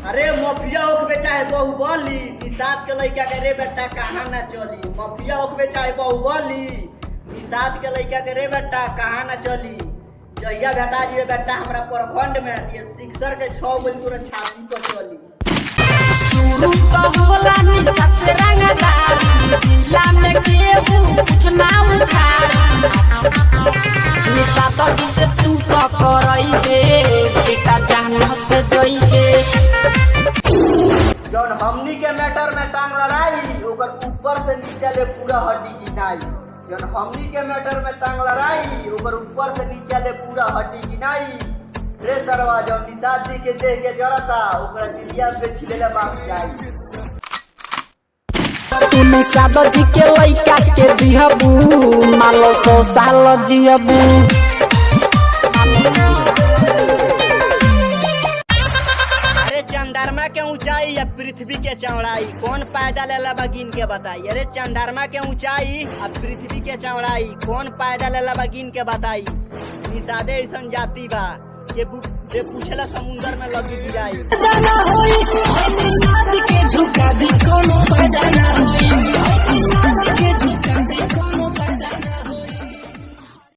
अरे मफिया ओखबे चाहे बाहुबली, निषाद के लइका के रे बेटा कहाँ ना चली। मफिया ओखबे चाहे बाहुबली, निषाद के लइका के रे बेटा कहाँ ना चली। जहिया बेटा जी बेटा हमरा प्रखंड में ये सिक्सर के 6 गोली तोरा छाती पर चली। शुरू तो होला निषाद से रंगदार, जिला में केहू कुछ ना उखाड़। निषाद जिसे तू तो करइबे बेटा जान से जइबे। जौन हमनी के मैटर में टांग लड़ाई ओकर ऊपर से नीचे ले पूरा हड्डी गिनाई। जौन हमनी के मैटर में टांग लड़ाई ओकर ऊपर से नीचे ले पूरा हड्डी गिनाई। रे सरवा जौन निषाद जी के देह के जरता ओकरा दिलिया पे छिलेला बास जाई। तू निषाद जी के लइका के दिहबू मालो 100 साल जियबू। अरे चंद्रमा के ऊंचाई या पृथ्वी के चौड़ाई कौन पैदा लेला बा गिन के बताई। अरे चंद्रमा के ऊंचाई और पृथ्वी के चौड़ाई कौन पैदा लेला बा गिन के बताई। निषादे ऐसन जाति बा जे पूछला समुंदर में लगी गिराई। के झुका दी